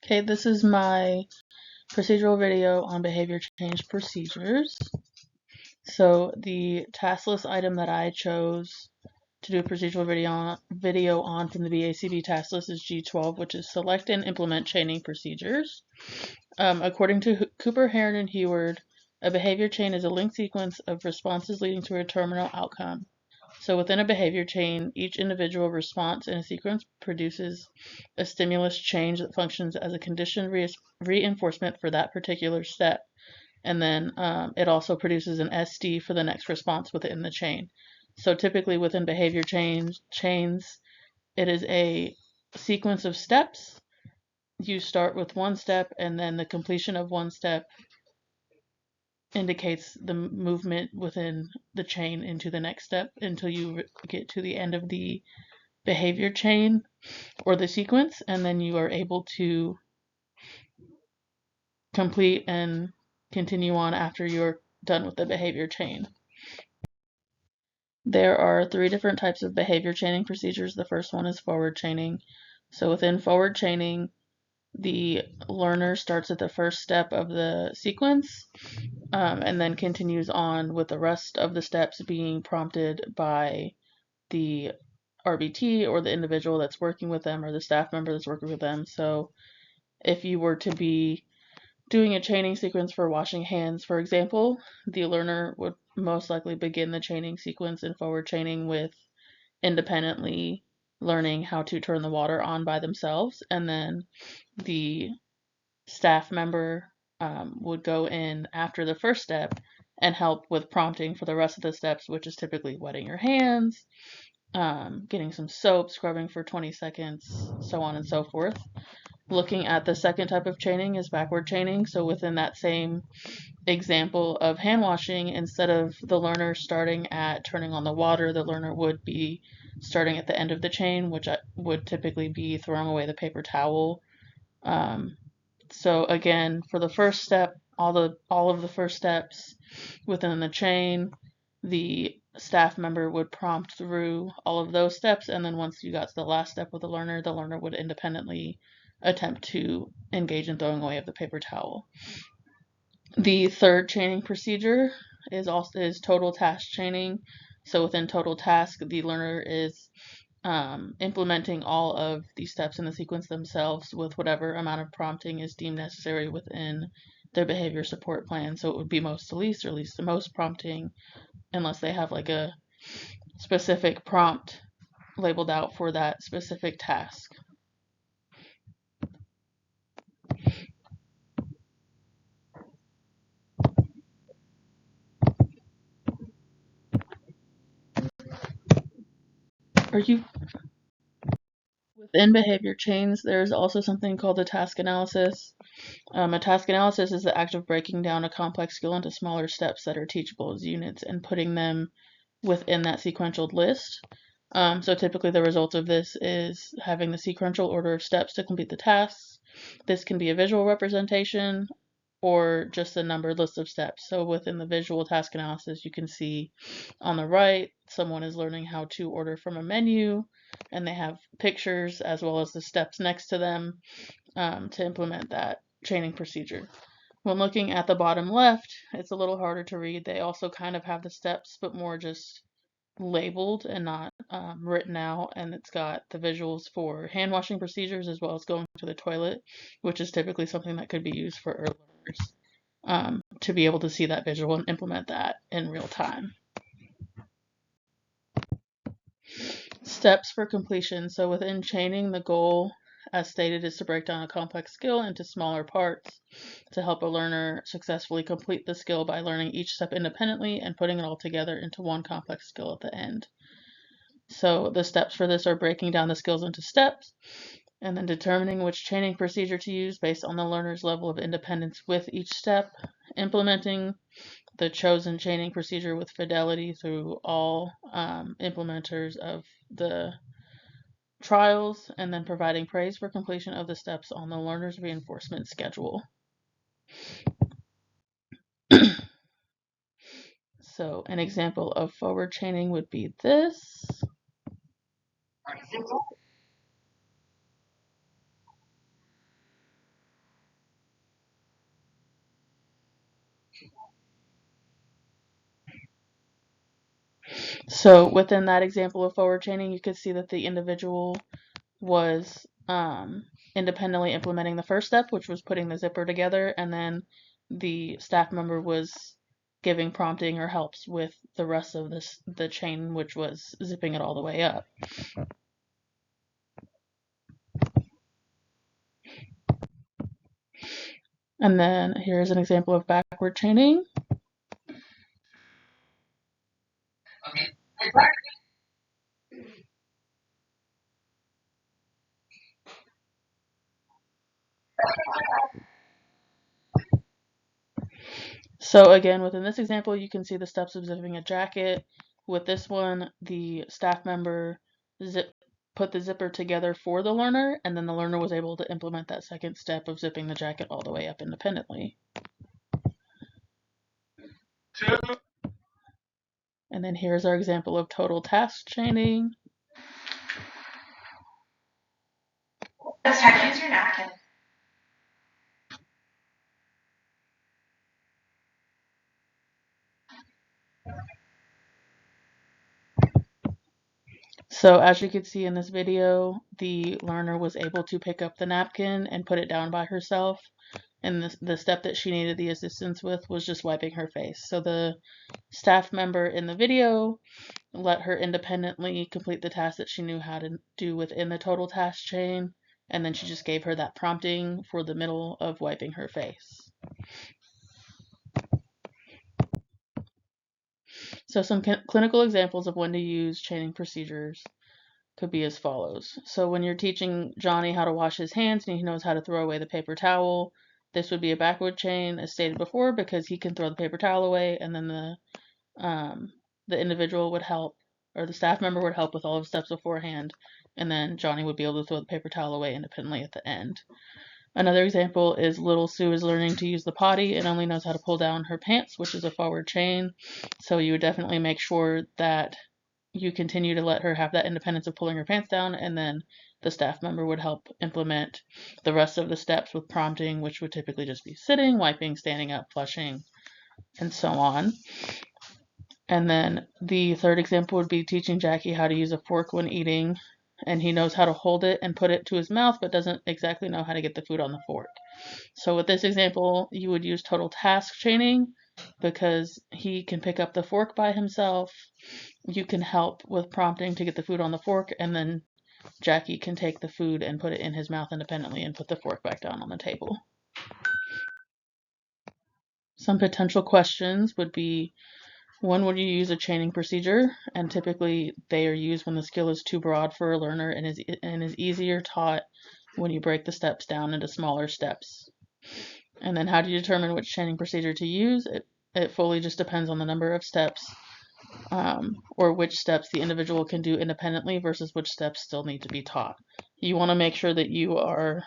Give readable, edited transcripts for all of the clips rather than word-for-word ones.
Okay, this is my procedural video on behavior change procedures. So the task list item that I chose to do a procedural video on from the BACB task list is G12, which is select and implement chaining procedures. According to Cooper, Heron, and Heward, a behavior chain is a linked sequence of responses leading to a terminal outcome. So within a behavior chain, each individual response in a sequence produces a stimulus change that functions as a conditioned reinforcement for that particular step. And then it also produces an SD for the next response within the chain. So typically within behavior chains, it is a sequence of steps. You start with one step, and then the completion of one step indicates the movement within the chain into the next step until you get to the end of the behavior chain or the sequence, and then you are able to complete and continue on after you're done with the behavior chain. There are 3 different types of behavior chaining procedures. The first one is forward chaining. So within forward chaining, the learner starts at the first step of the sequence and then continues on with the rest of the steps being prompted by the RBT or the individual that's working with them or the staff member that's working with them. So if you were to be doing a chaining sequence for washing hands, for example, the learner would most likely begin the chaining sequence in forward chaining with independently learning how to turn the water on by themselves, and then the staff member would go in after the first step and help with prompting for the rest of the steps, which is typically wetting your hands, getting some soap, scrubbing for 20 seconds, so on and so forth. Looking at the second type of chaining is backward chaining. So within that same example of hand washing, instead of the learner starting at turning on the water, the learner would be starting at the end of the chain, which would typically be throwing away the paper towel. So again, for the first step, all of the first steps within the chain, the staff member would prompt through all of those steps, and then once you got to the last step with the learner would independently attempt to engage in throwing away of the paper towel. The third chaining procedure is total task chaining. So within total task, the learner is implementing all of these steps in the sequence themselves with whatever amount of prompting is deemed necessary within their behavior support plan. So it would be most to least or least to most prompting, unless they have like a specific prompt labeled out for that specific task. Within behavior chains, there's also something called a task analysis. A task analysis is the act of breaking down a complex skill into smaller steps that are teachable as units and putting them within that sequential list. So typically the result of this is having the sequential order of steps to complete the tasks. This can be a visual representation or just a numbered list of steps. So within the visual task analysis, you can see on the right, someone is learning how to order from a menu, and they have pictures as well as the steps next to them to implement that chaining procedure. When looking at the bottom left, it's a little harder to read. They also kind of have the steps, but more just labeled and not written out, and it's got the visuals for hand washing procedures as well as going to the toilet, which is typically something that could be used for early learners to be able to see that visual and implement that in real time. Steps for completion. So within chaining, the goal, as stated, is to break down a complex skill into smaller parts to help a learner successfully complete the skill by learning each step independently and putting it all together into one complex skill at the end. So the steps for this are breaking down the skills into steps and then determining which chaining procedure to use based on the learner's level of independence with each step, implementing the chosen chaining procedure with fidelity through all implementers of the trials, and then providing praise for completion of the steps on the learner's reinforcement schedule. So an example of forward chaining would be this. So within that example of forward chaining, you could see that the individual was independently implementing the first step, which was putting the zipper together, and then the staff member was giving prompting or helps with the rest of the chain, which was zipping it all the way up. And then here's an example of backward chaining. So again, within this example, you can see the steps of zipping a jacket. With this one, the staff member put the zipper together for the learner, and then the learner was able to implement that second step of zipping the jacket all the way up independently. And then here's our example of total task chaining. It's time to use your napkin. So as you can see in this video, the learner was able to pick up the napkin and put it down by herself. And the step that she needed the assistance with was just wiping her face. So the staff member in the video let her independently complete the task that she knew how to do within the total task chain, and then she just gave her that prompting for the middle of wiping her face. So some clinical examples of when to use chaining procedures could be as follows. So when you're teaching Johnny how to wash his hands and he knows how to throw away the paper towel, this would be a backward chain as stated before, because he can throw the paper towel away, and then the individual would help, or the staff member would help with all of the steps beforehand, and then Johnny would be able to throw the paper towel away independently at the end. Another example is little Sue is learning to use the potty and only knows how to pull down her pants, which is a forward chain. So you would definitely make sure that you continue to let her have that independence of pulling her pants down, and then the staff member would help implement the rest of the steps with prompting, which would typically just be sitting, wiping, standing up, flushing, and so on. And then the third example would be teaching Jackie how to use a fork when eating, and he knows how to hold it and put it to his mouth, but doesn't exactly know how to get the food on the fork. So with this example, you would use total task chaining, because he can pick up the fork by himself. You can help with prompting to get the food on the fork, and then Jackie can take the food and put it in his mouth independently and put the fork back down on the table. Some potential questions would be, when would you use a chaining procedure? And typically they are used when the skill is too broad for a learner and is easier taught when you break the steps down into smaller steps. And then how do you determine which chaining procedure to use? It fully just depends on the number of steps, or which steps the individual can do independently versus which steps still need to be taught. You want to make sure that you are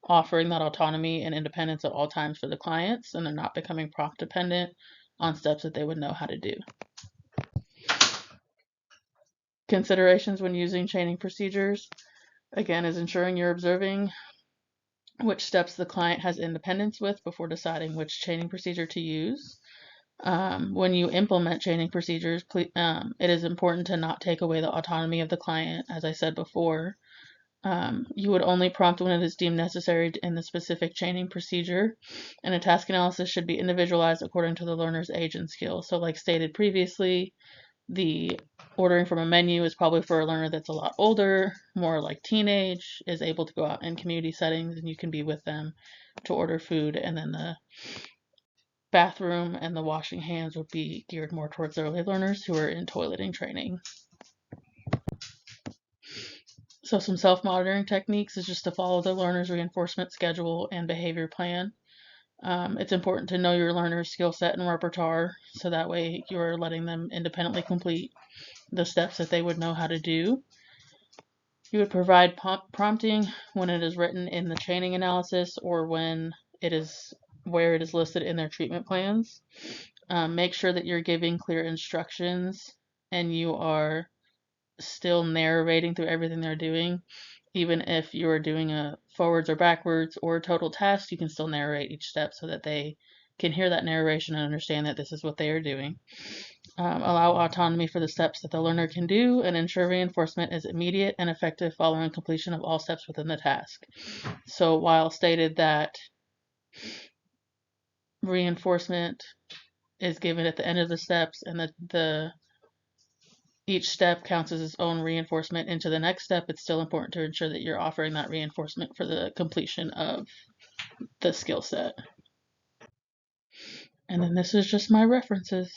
offering that autonomy and independence at all times for the clients, and they're not becoming prompt dependent on steps that they would know how to do. Considerations when using chaining procedures, again, is ensuring you're observing which steps the client has independence with before deciding which chaining procedure to use. When you implement chaining procedures, it is important to not take away the autonomy of the client. As I said before, you would only prompt when it is deemed necessary in the specific chaining procedure, and a task analysis should be individualized according to the learner's age and skill. So like stated previously, the ordering from a menu is probably for a learner that's a lot older, more like teenage, is able to go out in community settings and you can be with them to order food, and then the bathroom and the washing hands would be geared more towards early learners who are in toileting training. So some self-monitoring techniques is just to follow the learner's reinforcement schedule and behavior plan. It's important to know your learner's skill set and repertoire, so that way you're letting them independently complete the steps that they would know how to do. You would provide prompting when it is written in the chaining analysis or when it is where it is listed in their treatment plans. Make sure that you're giving clear instructions and you are still narrating through everything they're doing. Even if you're doing a forwards or backwards or a total task, you can still narrate each step so that they can hear that narration and understand that this is what they are doing. Allow autonomy for the steps that the learner can do, and ensure reinforcement is immediate and effective following completion of all steps within the task. So while stated that reinforcement is given at the end of the steps, and each step counts as its own reinforcement into the next step, it's still important to ensure that you're offering that reinforcement for the completion of the skill set. And then this is just my references.